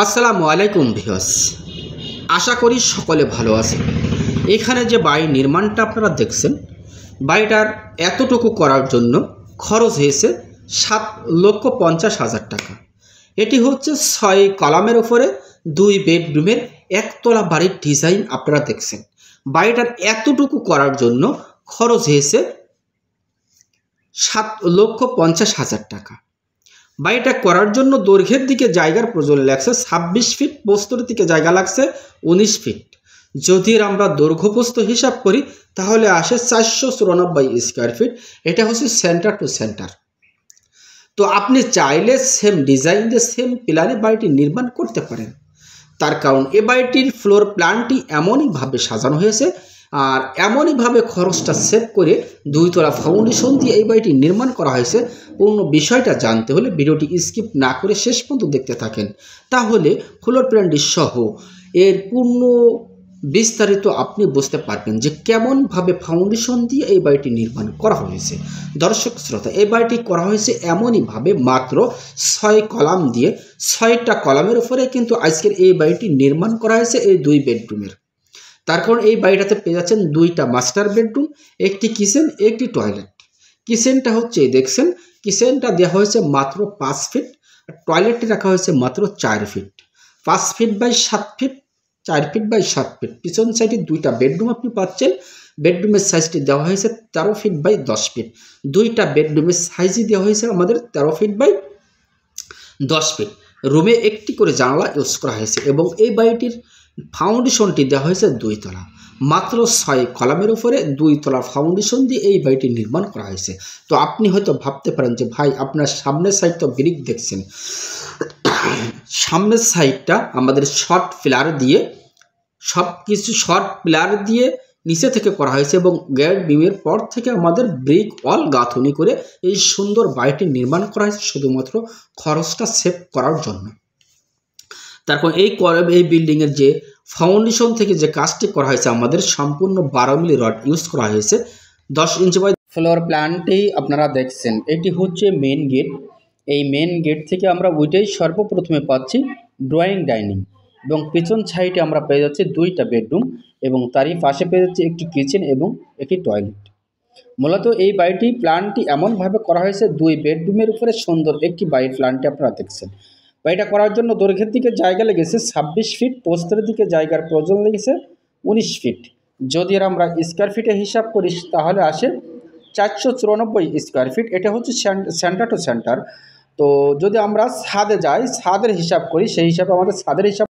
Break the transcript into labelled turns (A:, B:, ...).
A: আসসালামু আলাইকুম ভিউয়ার্স, আশা করি সকলে ভালো আছেন। এখানে যে বাড়ি নির্মাণটা আপনারা দেখছেন, বাড়িটার এতটুকু করার জন্য খরচ হয়েছে 7,50,000 টাকা। এটি হচ্ছে 6 কলামের উপরে 2 বেডরুমের একতলা বাড়ির ডিজাইন আপনারা দেখছেন। বাড়িটার এতটুকু করার জন্য খরচ হয়েছে 7,50,000 টাকা। বাড়িটা করার জন্য দৈর্ঘ্যের দিকে জায়গার প্রয়োজন লাগছে 26 ফিট, প্রস্থের দিকে জায়গা লাগছে 19 ফিট। যদি আমরা দৈর্ঘ্যপ্রস্থ হিসাব করি তাহলে আসে 494 স্কোয়ার ফিট। এটা হচ্ছে সেন্টার টু সেন্টার। তো আপনি চাইলে সেম ডিজাইন দিয়ে সেম প্ল্যানে বাড়িটি নির্মাণ করতে পারেন। তার কারণ এ বাড়িটির ফ্লোর প্ল্যানটি এমনইভাবে সাজানো হয়েছে আর এমনইভাবে খরচটা সেভ করে 2 তলা ফাউন্ডেশন দিয়ে এই বাড়িটি নির্মাণ করা হয়েছে। পূর্ণ বিষয়টা জানতে হলে ভিডিওটি স্কিপ না করে শেষ পর্যন্ত দেখতে থাকেন, তাহলে ফ্লোর প্ল্যানটি সহ এর পূর্ণ বিস্তারিত আপনি বুঝতে পারবেন যে কেমনভাবে ফাউন্ডেশন দিয়ে এই বাড়িটি নির্মাণ করা হয়েছে। দর্শক শ্রোতা, এই বাড়িটি করা হয়েছে এমনইভাবে মাত্র 6 কলাম দিয়ে। 6টা কলামের উপরে কিন্তু আজকের এই বাড়িটি নির্মাণ করা হয়েছে এই 2 বেডরুমের। তার কারণ এই বাড়িটাতে পেয়ে যাচ্ছেন 2টা মাস্টার বেডরুম, একটি কিচেন, একটি টয়লেট। কিচেনটা হচ্ছে দেখছেন, কিচেনটা দেওয়া হয়েছে মাত্র 5 ফিট, টয়লেটটি রাখা হয়েছে মাত্র 4 feet. 5 feet by 7 feet, 4 feet by 7 feet. পিছন সাইডে 2টা বেডরুম আপনি পাচ্ছেন। বেডরুমের সাইজটি দেওয়া হয়েছে 13 ফিট বাই 10 ফিট। 2টা বেডরুমের সাইজই দেওয়া হয়েছে আমাদের 13 ফিট বাই 10 ফিট। রুমে একটি করে জানালা ইউজ করা হয়েছে এবং এই বাড়িটির ফাউন্ডেশনটি দেওয়া হয়েছে 2 তলা। মাত্র 6 কলামের উপরে 2 তলা ফাউন্ডেশন দিয়ে এই বাড়িটি নির্মাণ করা হয়েছে। তো আপনি হয়তো ভাবতে পারেন যে ভাই, আপনার সামনের সাইড তো ব্রিক দেখছেন, সামনের সাইডটা আমাদের শর্ট পিলার দিয়ে, সব কিছু শর্ট পিলার দিয়ে নিচে থেকে করা হয়েছে এবং গ্যাট বিমের পর থেকে আমাদের ব্রিক ওয়াল গাঁথনি করে এই সুন্দর বাড়িটি নির্মাণ করা হয়েছে শুধুমাত্র খরচটা সেভ করার জন্য। তারপর এই বিল্ডিংয়ের যে ফাউন্ডেশন থেকে যে কাজটি করা হয়েছে আমাদের সম্পূর্ণ 12 মিলি রড ইউজ করা হয়েছে। 10 ইঞ্চি বাই ফ্লোর প্ল্যানটি আপনারা দেখছেন, এটি হচ্ছে মেন গেট। এই মেন গেট থেকে আমরা ওইটাই সর্বপ্রথমে পাচ্ছি ড্রয়িং ডাইনিং এবং পিছন সাইডে আমরা পেয়ে যাচ্ছি 2টা বেডরুম এবং তারই পাশে পেয়ে যাচ্ছি একটি কিচেন এবং একটি টয়লেট। মূলত এই বাড়িটি প্ল্যানটি এমনভাবে করা হয়েছে 2 বেডরুমের উপরে সুন্দর একটি বাড়ির প্ল্যানটি আপনারা দেখছেন। বাড়িটা করার জন্য দৈর্ঘ্যের দিকে জায়গা লেগেছে 26 ফিট, প্রস্থের দিকে জায়গার প্রয়োজন লেগেছে 19 ফিট। যদি আমরা স্কোয়ার ফিটে হিসাব করি তাহলে আসে 494 স্কোয়ার ফিট। এটা হচ্ছে সেন্টার টু সেন্টার। তো যদি আমরা ছাদে যাই, ছাদের হিসাব করি, সেই হিসাবে আমাদের ছাদের হিসাব